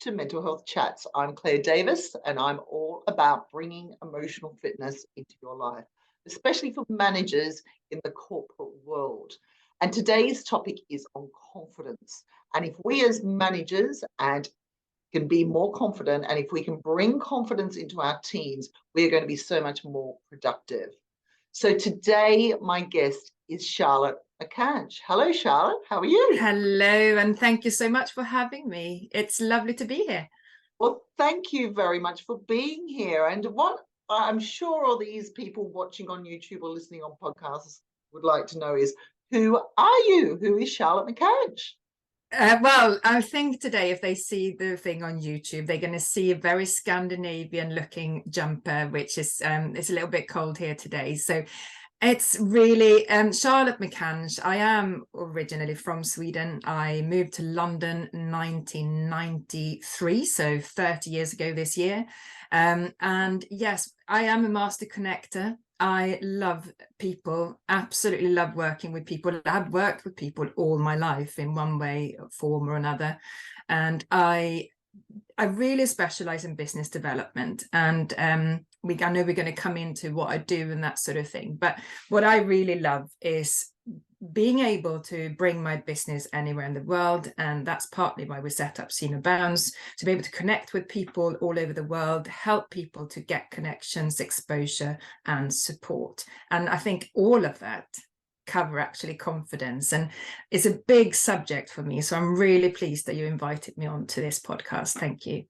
to Mental Health Chats. I'm Claire Davis, and I'm all about bringing emotional fitness into your life, especially for managers in the corporate world. And today's topic is on confidence. And if we as managers can be more confident, and if we can bring confidence into our teams, we're going to be so much more productive. So today, my guest is Charlott McAnsh. Hello, Charlott. How are you? Hello, and thank you so much for having me. It's lovely to be here. Well, thank you very much for being here. And what I'm sure all these people watching on YouTube or listening on podcasts would like to know is, who are you? Who is Charlott McAnsh? Well, I think today, if they see the thing on YouTube, they're going to see a very Scandinavian-looking jumper, which is it's a little bit cold here today. So it's really Charlott McAnsh. I am originally from Sweden. I moved to London in 1993, so 30 years ago this year. And yes, I am a master connector. I love people, absolutely love working with people. I've worked with people all my life in one way, form or another. And I really specialize in business development. And I know we're going to come into what I do and that sort of thing. But what I really love is being able to bring my business anywhere in the world. And that's partly why we set up 𝗁𝗵𝗲𝘀𝗀, to be able to connect with people all over the world, help people to get connections, exposure and support. And I think all of that cover actually confidence, and it's a big subject for me. So I'm really pleased that you invited me on to this podcast. Thank you.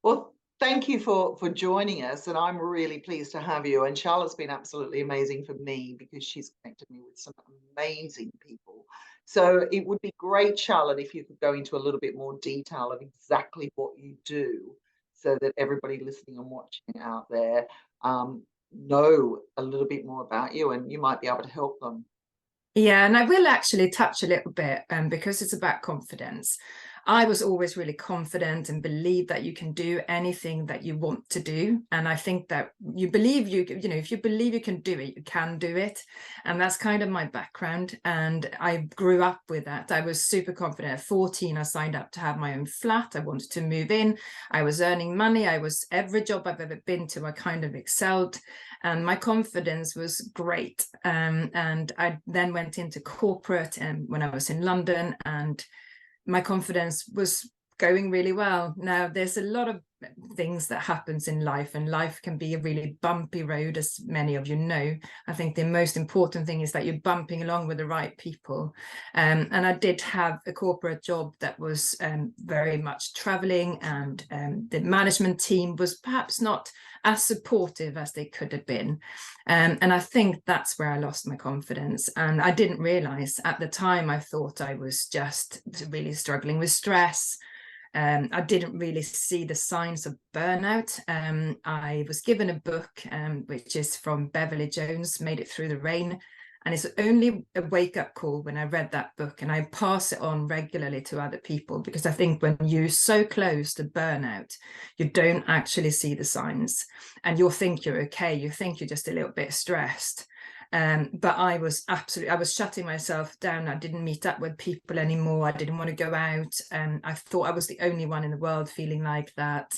Well, thank you for joining us, and I'm really pleased to have you. And Charlott's been absolutely amazing for me because she's connected me with some amazing people. So it would be great, Charlotte, if you could go into a little bit more detail of exactly what you do, so that everybody listening and watching out there know a little bit more about you, and you might be able to help them. Yeah, and I will actually touch a little bit because it's about confidence. I was always really confident and believed that you can do anything that you want to do. And I think that you believe if you believe you can do it, you can do it. And that's kind of my background. And I grew up with that. I was super confident. At 14, I signed up to have my own flat. I wanted to move in. I was earning money. Every job I've ever been to, I kind of excelled. And my confidence was great. And I then went into corporate when I was in London, and my confidence was going really well. Now, there's a lot of things that happens in life, and life can be a really bumpy road, as many of you know. I think the most important thing is that you're bumping along with the right people. And I did have a corporate job that was very much traveling, and the management team was perhaps not as supportive as they could have been. And I think that's where I lost my confidence. And I didn't realize at the time, I thought I was just really struggling with stress. I didn't really see the signs of burnout. I was given a book, which is from 𝗍𝗆𝘆𝗍𝗆, Made It Through the Rain. And it's only a wake-up call when I read that book, and I pass it on regularly to other people, because I think when you're so close to burnout, you don't actually see the signs, and you'll think you're okay. You think you're just a little bit stressed. But I was shutting myself down. I didn't meet up with people anymore. I didn't want to go out. I thought I was the only one in the world feeling like that.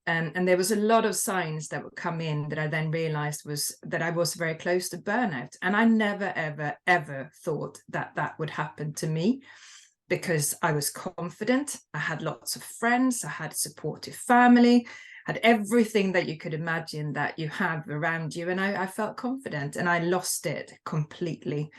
And there was a lot of signs that would come in that I then realized was that I was very close to burnout. And I never, ever, ever thought that that would happen to me, because I was confident. I had lots of friends. I had a supportive family. Had everything that you could imagine that you have around you. And I felt confident, and I lost it completely.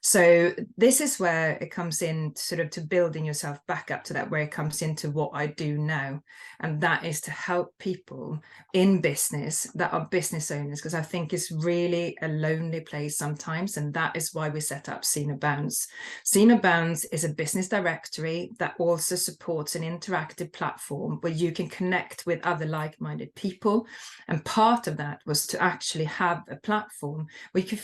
So this is where it comes in, sort of to building yourself back up to that, where it comes into what I do now. And that is to help people in business that are business owners, because I think it's really a lonely place sometimes. And that is why we set up 𝗁𝗵𝗲𝗀𝗍𝗆. 𝗁𝗵𝗃𝗍𝗆 is a business directory that also supports an interactive platform where you can connect with other like-minded people. And part of that was to actually have a platform where you can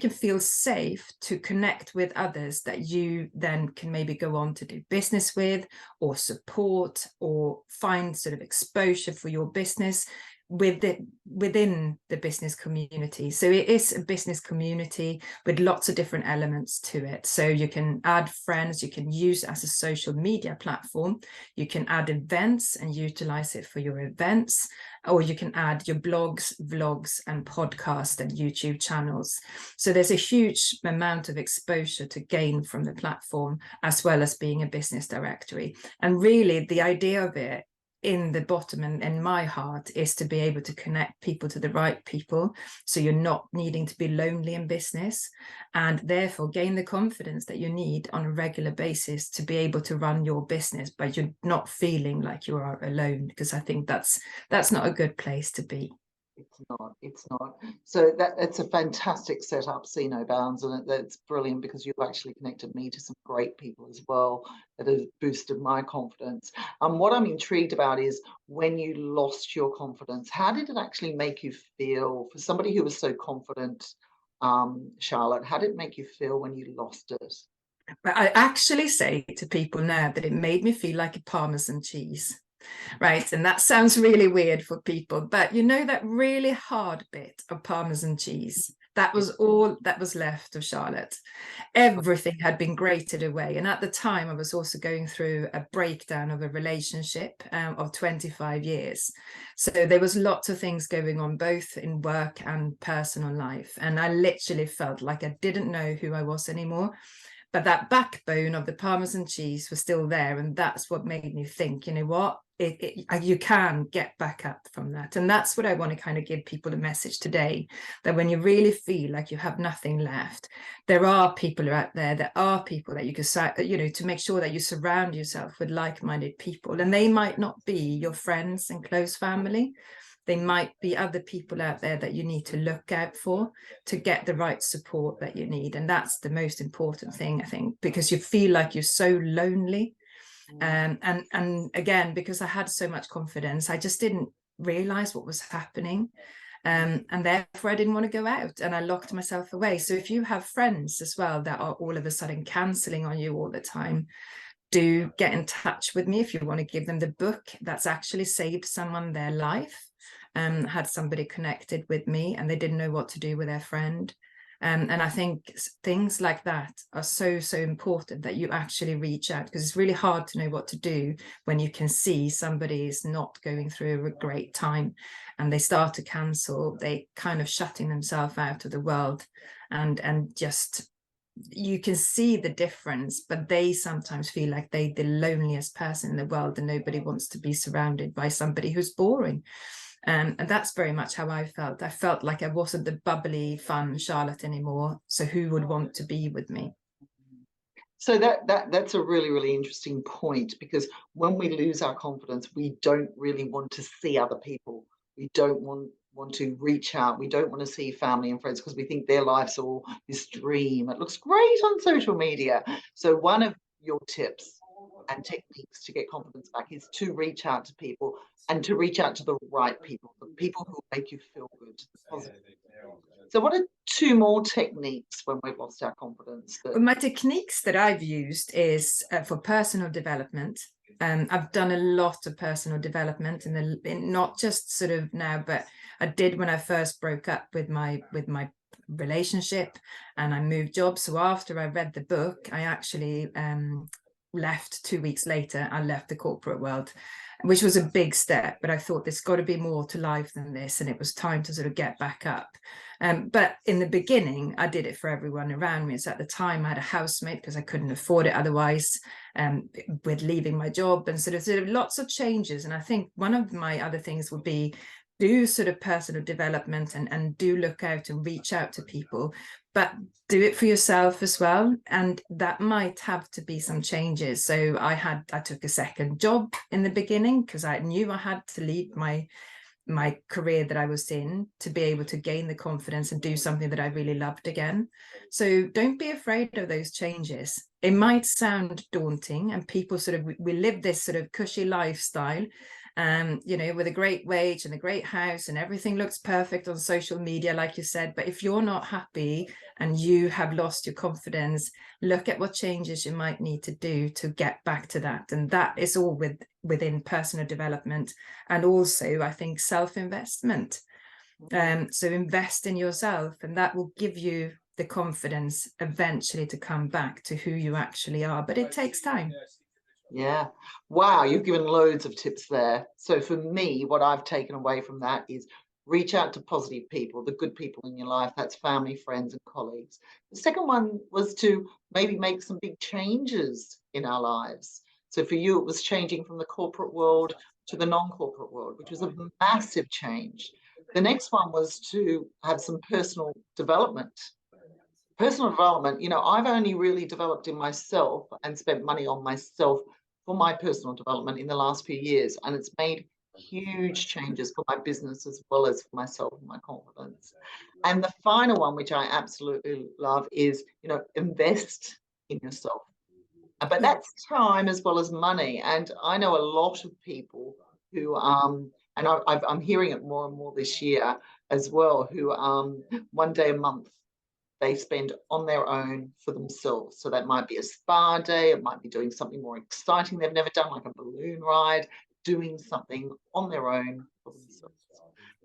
feel safe, to connect with others that you then can maybe go on to do business with, or support, or find sort of exposure for your business within the business community. So it is a business community with lots of different elements to it. So you can add friends, you can use it as a social media platform, you can add events and utilize it for your events, or you can add your blogs, vlogs, and podcast and YouTube channels. So there's a huge amount of exposure to gain from the platform, as well as being a business directory. And really the idea of it in the bottom and in my heart is to be able to connect people to the right people, so you're not needing to be lonely in business, and therefore gain the confidence that you need on a regular basis to be able to run your business, but you're not feeling like you are alone, because I think that's not a good place to be. It's not. So it's a fantastic setup, 𝗖𝗵𝗲𝗀𝗀𝗀𝗀, and that's brilliant, because you've actually connected me to some great people as well that have boosted my confidence. What I'm intrigued about is, when you lost your confidence, how did it actually make you feel? For somebody who was so confident, Charlotte, how did it make you feel when you lost it? I actually say to people now that it made me feel like a Parmesan cheese. Right, and that sounds really weird for people, but you know, that really hard bit of Parmesan cheese, that was all that was left of Charlotte. Everything had been grated away, and at the time I was also going through a breakdown of a relationship of 25 years. So there was lots of things going on, both in work and personal life, and I literally felt like I didn't know who I was anymore. But that backbone of the Parmesan cheese was still there, and that's what made me think, you know what, you can get back up from that. And that's what I want to kind of give people a message today, that when you really feel like you have nothing left, there are people out there, there are people that you can, you know, to make sure that you surround yourself with like-minded people. And they might not be your friends and close family. They might be other people out there that you need to look out for to get the right support that you need. And that's the most important thing, I think, because you feel like you're so lonely. And again, because I had so much confidence, I just didn't realize what was happening. And therefore I didn't want to go out, and I locked myself away. So if you have friends as well that are all of a sudden cancelling on you all the time, do get in touch with me if you want to give them the book that's actually saved someone their life. Had somebody connected with me and they didn't know what to do with their friend. And I think things like that are so important, that you actually reach out, because it's really hard to know what to do when you can see somebody is not going through a great time and they start to cancel, they kind of shutting themselves out of the world, and just, you can see the difference, but they sometimes feel like they're the loneliest person in the world, and nobody wants to be surrounded by somebody who's boring. And that's very much how I felt. I felt like I wasn't the bubbly, fun Charlotte anymore. So who would want to be with me? So that's a really interesting point, because when we lose our confidence, we don't really want to see other people. We don't want to reach out. We don't want to see family and friends, because we think their life's all this dream. It looks great on social media. So one of your tips and techniques to get confidence back is to reach out to people, and to reach out to the right people, the people who make you feel good. So what are two more techniques when we've lost our confidence? My techniques that I've used is for personal development. I've done a lot of personal development in not just sort of now, but I did when I first broke up with my relationship and I moved jobs. So after I read the book, I actually left 2 weeks later. I left the corporate world, which was a big step, but I thought there's got to be more to life than this, and it was time to sort of get back up. But in the beginning, I did it for everyone around me. So at the time I had a housemate because I couldn't afford it otherwise, with leaving my job, and sort of lots of changes. And I think one of my other things would be do sort of personal development and do look out and reach out to people, but do it for yourself as well. And that might have to be some changes. So I took a second job in the beginning because I knew I had to leave my career that I was in to be able to gain the confidence and do something that I really loved again. So don't be afraid of those changes. It might sound daunting, and people we live this sort of cushy lifestyle, you know, with a great wage and a great house and everything looks perfect on social media, like you said. But if you're not happy and you have lost your confidence, look at what changes you might need to do to get back to that. And that is all within personal development, and also I think self-investment. So invest in yourself, and that will give you the confidence eventually to come back to who you actually are. But it takes time. Yeah. Wow, you've given loads of tips there. So for me, what I've taken away from that is reach out to positive people, the good people in your life. That's family, friends, and colleagues. The second one was to maybe make some big changes in our lives. So for you, it was changing from the corporate world to the non-corporate world, which was a massive change. The next one was to have some personal development. Personal development, you know, I've only really developed in myself and spent money on myself for my personal development in the last few years. And it's made huge changes for my business as well as for myself and my confidence. And the final one, which I absolutely love, is, you know, invest in yourself. But that's time as well as money. And I know a lot of people who, and I'm hearing it more and more this year as well, who one day a month they spend on their own for themselves. So that might be a spa day, it might be doing something more exciting they've never done, like a balloon ride, doing something on their own for themselves.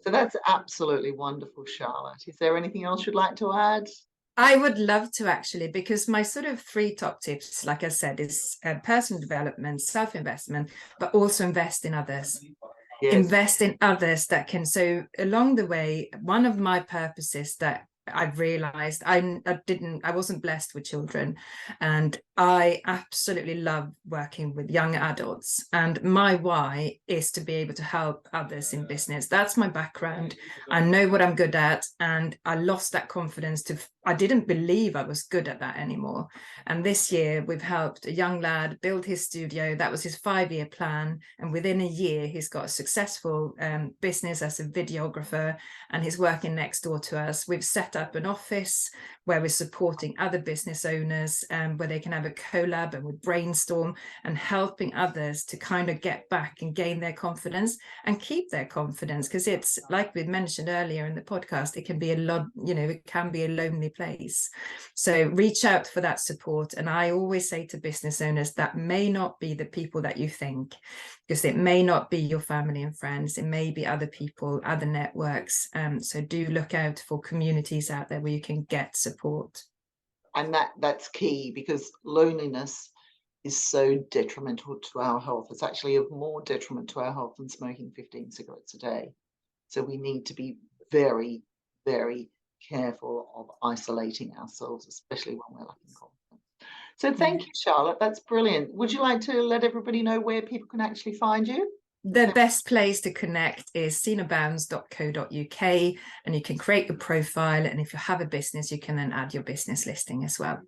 So that's absolutely wonderful, Charlotte. Is there anything else you'd like to add? I would love to, actually, because my sort of 3 top tips, like I said, is personal development, self-investment, but also invest in others. Yes. Invest in others that can. So along the way, one of my purposes that I've realized I wasn't blessed with children, and I absolutely love working with young adults, and my why is to be able to help others in business. That's my background. I know what I'm good at, and I lost that confidence I didn't believe I was good at that anymore. And this year we've helped a young lad build his studio. That was his 5-year plan, and within a year he's got a successful business as a videographer, and he's working next door to us. We've set up an office where we're supporting other business owners, where they can have a collab and we brainstorm, and helping others to kind of get back and gain their confidence and keep their confidence, because it's like we mentioned earlier in the podcast, it can be a lot, you know, it can be a lonely place. So reach out for that support. And I always say to business owners, that may not be the people that you think, because it may not be your family and friends, it may be other people, other networks. So do look out for communities out there where you can get support. And that's key, because loneliness is so detrimental to our health. It's actually of more detriment to our health than smoking 15 cigarettes a day. So we need to be very, very careful of isolating ourselves, especially when we're lacking confidence. So thank you, Charlotte. That's brilliant. Would you like to let everybody know where people can actually find you? The best place to connect is 𝗖𝗵𝗆𝗀𝗆𝗀𝗏𝑠.co.uk, and you can create your profile, and if you have a business, you can then add your business listing as well.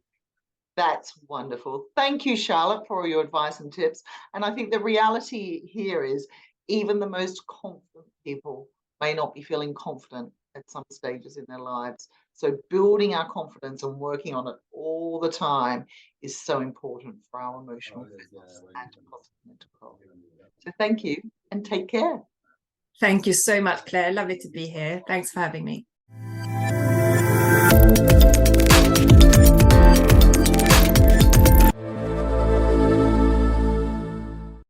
That's wonderful. Thank you, Charlotte, for all your advice and tips. And I think the reality here is even the most confident people may not be feeling confident at some stages in their lives. So building our confidence and working on it all the time is so important for our emotional fitness and positive mental health. So thank you and take care. Thank you so much, Claire. Lovely to be here. Thanks for having me.